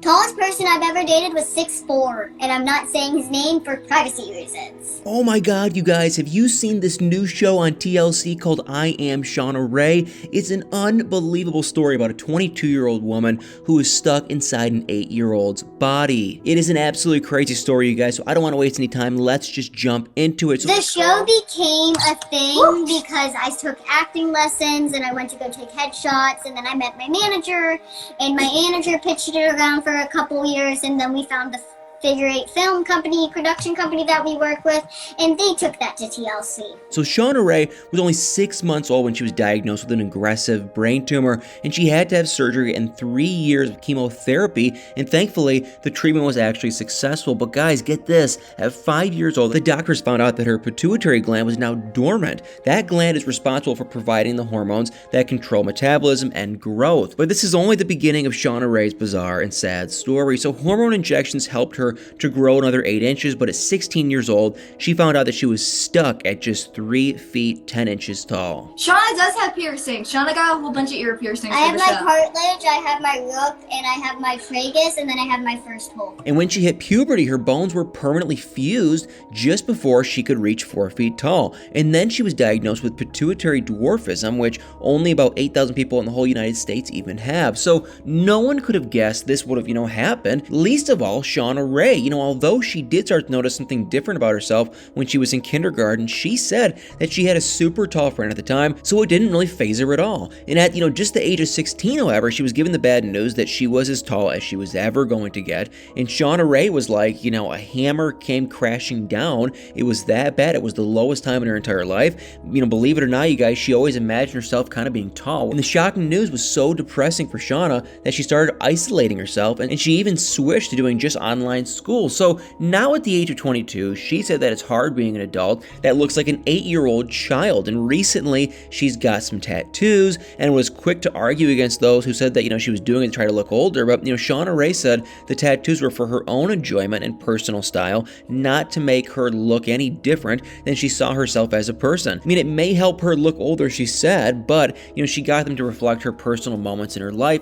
Tallest person I've ever dated was 6'4", and I'm not saying his name for privacy reasons. Oh my god, you guys, have you seen this new show on TLC called I Am Shauna Rae? It's an unbelievable story about a 22-year-old woman who is stuck inside an 8-year-old's body. It is an absolutely crazy story, you guys, so I don't want to waste any time. Let's just jump into it. The show became a thing because I took acting lessons and I went to go take headshots, and then I met my manager, and my manager pitched it around for a couple years, and then we found the Figure 8 film company, production company that we work with, and they took that to TLC. So Shauna Rae was only 6 months old when she was diagnosed with an aggressive brain tumor, and she had to have surgery and 3 years of chemotherapy, and thankfully, the treatment was actually successful. But guys, get this, at 5 years old, the doctors found out that her pituitary gland was now dormant. That gland is responsible for providing the hormones that control metabolism and growth. But this is only the beginning of Shauna Rae's bizarre and sad story. So hormone injections helped her to grow another 8 inches, but at 16 years old, she found out that she was stuck at just 3 feet 10 inches tall. Shauna does have piercings. Shauna got a whole bunch of ear piercings. I have my cartilage, I have my rook, and I have my tragus, and then I have my first hole. And when she hit puberty, her bones were permanently fused just before she could reach 4 feet tall. And then she was diagnosed with pituitary dwarfism, which only about 8,000 people in the whole United States even have. So no one could have guessed this would have, happened. Least of all, Shauna Rae. Although she did start to notice something different about herself when she was in kindergarten, she said that she had a super tall friend at the time, so it didn't really faze her at all. And at, just the age of 16, however, she was given the bad news that she was as tall as she was ever going to get. And Shauna Rae was like, a hammer came crashing down. It was that bad. It was the lowest time in her entire life. Believe it or not, you guys, she always imagined herself kind of being tall. And the shocking news was so depressing for Shauna that she started isolating herself, and she even switched to doing just online school. So now at the age of 22, she said that it's hard being an adult that looks like an 8-year-old child. And recently, she's got some tattoos and was quick to argue against those who said that, she was doing it to try to look older. But, Shauna Rae said the tattoos were for her own enjoyment and personal style, not to make her look any different than she saw herself as a person. It may help her look older, she said, but, she got them to reflect her personal moments in her life.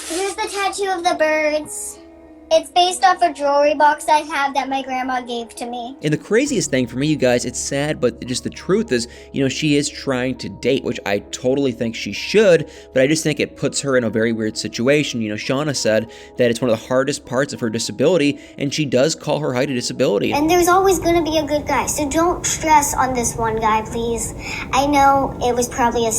Here's the tattoo of the birds. It's based off a jewelry box I have that my grandma gave to me. And the craziest thing for me, you guys, it's sad, but just the truth is, she is trying to date, which I totally think she should, but I just think it puts her in a very weird situation. Shauna said that it's one of the hardest parts of her disability, and she does call her height a disability. And there's always going to be a good guy, so don't stress on this one guy, please. I know it was probably a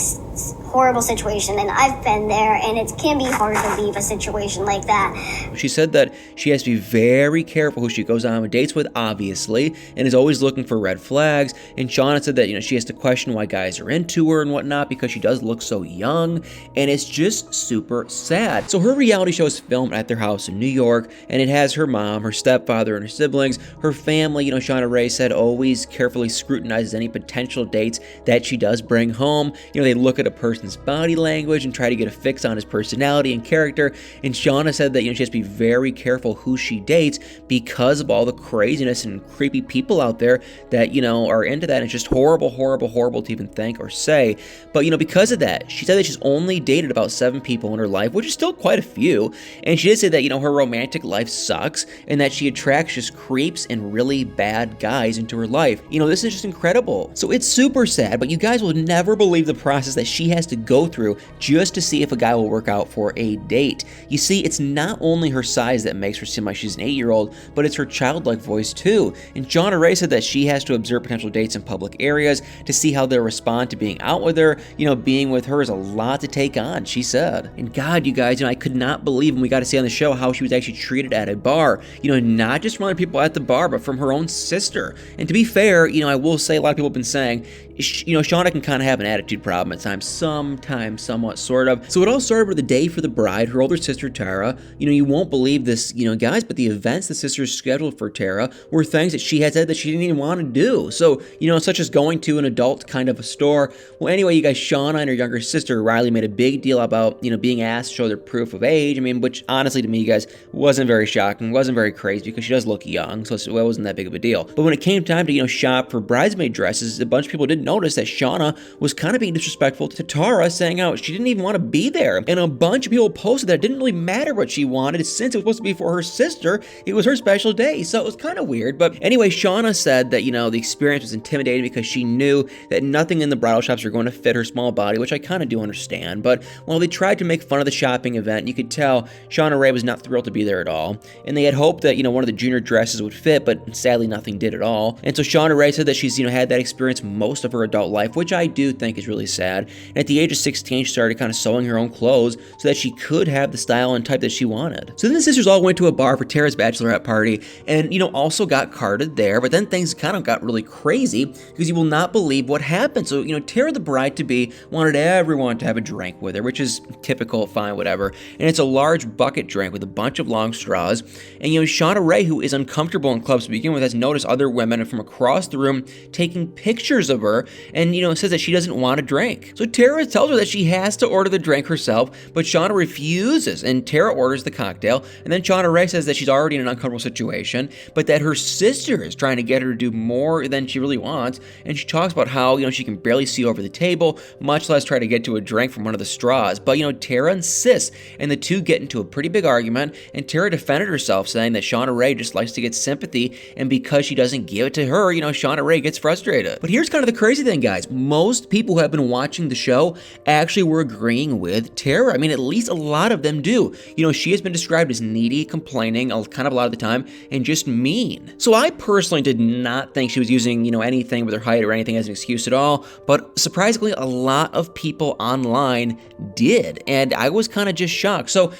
horrible situation, and I've been there, and it can be hard to leave a situation like that. She said that she has to be very careful who she goes on dates with, obviously, and is always looking for red flags. And Shauna said that, she has to question why guys are into her and whatnot because she does look so young, and it's just super sad. So her reality show is filmed at their house in New York, and it has her mom, her stepfather, and her siblings. Her family, Shauna Rae said, always carefully scrutinizes any potential dates that she does bring home. They look at a person's body language and try to get a fix on his personality and character. And Shauna said that, she has to be very careful who she dates because of all the craziness and creepy people out there that, are into that. And it's just horrible, horrible, horrible to even think or say. But, because of that, she said that she's only dated about 7 people in her life, which is still quite a few. And she did say that, her romantic life sucks and that she attracts just creeps and really bad guys into her life. This is just incredible. So it's super sad, but you guys will never believe the process that she has to go through just to see if a guy will work out for a date. You see, it's not only her size that makes her seem like she's an 8-year-old, but it's her childlike voice too. And Shauna Rae said that she has to observe potential dates in public areas to see how they'll respond to being out with her. Being with her is a lot to take on, she said. And God, you guys, I could not believe when we got to see on the show how she was actually treated at a bar. Not just from other people at the bar, but from her own sister. And to be fair, I will say a lot of people have been saying, Shauna can kind of have an attitude problem at times, sometimes, somewhat, sort of. So it all started with the day for the bride, her older sister, Tara. You won't believe this, guys, but the events the sisters scheduled for Tara were things that she had said that she didn't even want to do. So, such as going to an adult kind of a store. Well, anyway, you guys, Shauna and her younger sister, Riley, made a big deal about, being asked to show their proof of age. Which honestly to me, you guys, wasn't very shocking, wasn't very crazy because she does look young, so it wasn't that big of a deal. But when it came time to, shop for bridesmaid dresses, a bunch of people did notice that Shauna was kind of being disrespectful emailed to Tara saying how she didn't even want to be there. And a bunch of people posted that it didn't really matter what she wanted since it was supposed to be for her sister. It was her special day. So it was kind of weird. But anyway, Shauna said that, the experience was intimidating because she knew that nothing in the bridal shops were going to fit her small body, which I kind of do understand. But while they tried to make fun of the shopping event, you could tell Shauna Rae was not thrilled to be there at all. And they had hoped that, one of the junior dresses would fit, but sadly nothing did at all. And so Shauna Rae said that she's, had that experience most of her adult life, which I do think is really sad. And at the age of 16, she started kind of sewing her own clothes so that she could have the style and type that she wanted. So then the sisters all went to a bar for Tara's bachelorette party and, also got carded there. But then things kind of got really crazy because you will not believe what happened. So, Tara, the bride-to-be, wanted everyone to have a drink with her, which is typical, fine, whatever. And it's a large bucket drink with a bunch of long straws. And, Shauna Rae, who is uncomfortable in clubs to begin with, has noticed other women from across the room taking pictures of her and, says that she doesn't want to drink. So Tara tells her that she has to order the drink herself, but Shauna refuses, and Tara orders the cocktail. And then Shauna Rae says that she's already in an uncomfortable situation, but that her sister is trying to get her to do more than she really wants. And she talks about how, she can barely see over the table, much less try to get to a drink from one of the straws. But, Tara insists, and the two get into a pretty big argument, and Tara defended herself, saying that Shauna Rae just likes to get sympathy, and because she doesn't give it to her, Shauna Rae gets frustrated. But here's kind of the crazy thing, guys. Most people who have been watching the show actually were agreeing with Tara. I mean, at least a lot of them do. She has been described as needy, complaining, kind of a lot of the time, and just mean. So I personally did not think she was using, anything with her height or anything as an excuse at all, but surprisingly, a lot of people online did, and I was kind of just shocked. So,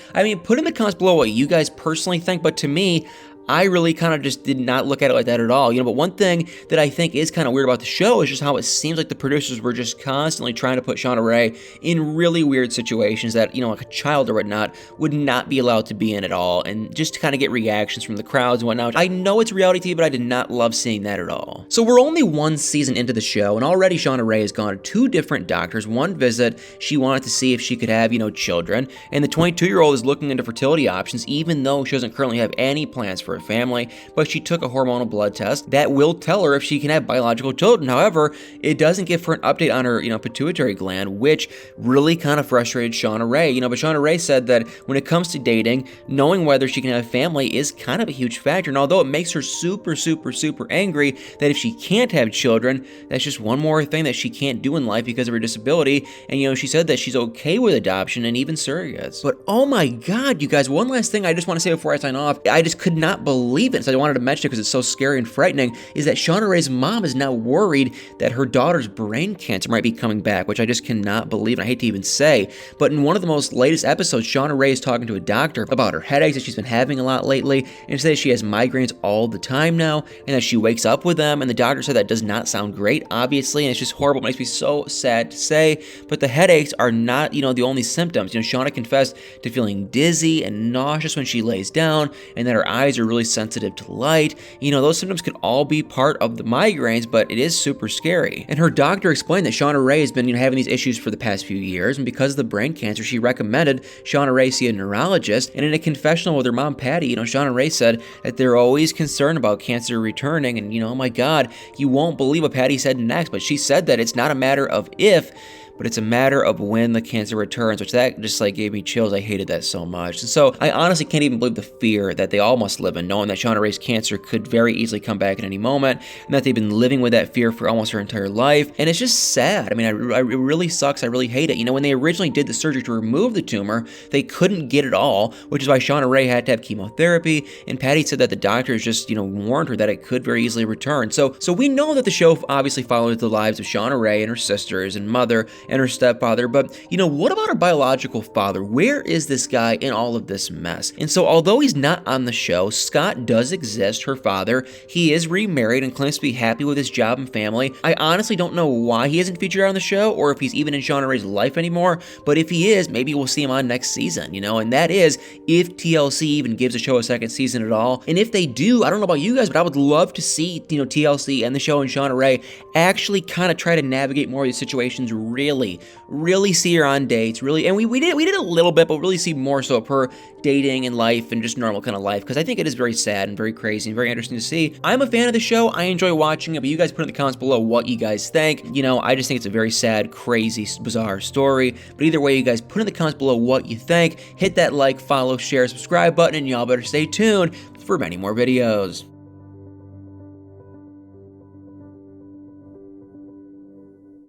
put in the comments below what you guys personally think, but to me, I really kind of just did not look at it like that at all. But one thing that I think is kind of weird about the show is just how it seems like the producers were just constantly trying to put Shauna Rae in really weird situations that, like a child or whatnot would not be allowed to be in at all, and just to kind of get reactions from the crowds and whatnot. I know it's reality TV, but I did not love seeing that at all. So we're only one season into the show, and already Shauna Rae has gone to 2 different doctors. One visit, she wanted to see if she could have, children, and the 22-year-old is looking into fertility options, even though she doesn't currently have any plans for a family, but she took a hormonal blood test that will tell her if she can have biological children. However, it doesn't give her an update on her, pituitary gland, which really kind of frustrated Shauna Rae. But Shauna Rae said that when it comes to dating, knowing whether she can have a family is kind of a huge factor. And although it makes her super, super, super angry that if she can't have children, that's just one more thing that she can't do in life because of her disability. And, she said that she's okay with adoption and even surrogates. But oh my God, you guys, one last thing I just want to say before I sign off. I just could not believe it, so I wanted to mention it because it's so scary and frightening, is that Shauna Rae's mom is now worried that her daughter's brain cancer might be coming back, which I just cannot believe, and I hate to even say. But in one of the most latest episodes, Shauna Rae is talking to a doctor about her headaches that she's been having a lot lately, and says she has migraines all the time now, and that she wakes up with them, and the doctor said that does not sound great, obviously, and it's just horrible. It makes me so sad to say, but the headaches are not, the only symptoms. Shauna confessed to feeling dizzy and nauseous when she lays down, and that her eyes are really sensitive to light. Those symptoms could all be part of the migraines, but it is super scary. And her doctor explained that Shauna Rae has been having these issues for the past few years, and because of the brain cancer, she recommended Shauna Rae see a neurologist. And in a confessional with her mom, Patty, Shauna Rae said that they're always concerned about cancer returning, and oh my God, you won't believe what Patty said next, but she said that it's not a matter of if, but it's a matter of when the cancer returns, which that just gave me chills. I hated that so much. And so I honestly can't even believe the fear that they all must live in, knowing that Shauna Rae's cancer could very easily come back at any moment, and that they've been living with that fear for almost her entire life. And it's just sad. It really sucks. I really hate it. When they originally did the surgery to remove the tumor, they couldn't get it all, which is why Shauna Rae had to have chemotherapy. And Patty said that the doctors just, warned her that it could very easily return. So we know that the show obviously follows the lives of Shauna Rae and her sisters and mother and her stepfather, but what about her biological father? Where is this guy in all of this mess? And so although he's not on the show, Scott does exist, her father. He is remarried and claims to be happy with his job and family. I honestly don't know why he isn't featured on the show, or if he's even in Shauna Rae's life anymore, but if he is, maybe we'll see him on next season, and that is if TLC even gives the show a second season at all. And if they do, I don't know about you guys, but I would love to see, TLC and the show and Shauna Rae actually kind of try to navigate more of these situations really really see her on dates, really, and we did a little bit, but really see more so of her dating and life and just normal kind of life, because I think it is very sad and very crazy and very interesting to see. I'm a fan of the show. I enjoy watching it, but you guys put in the comments below what you guys think. You know, I just think it's a very sad, crazy, bizarre story. But either way, you guys put in the comments below what you think. Hit that like, follow, share, subscribe button, and y'all better stay tuned for many more videos.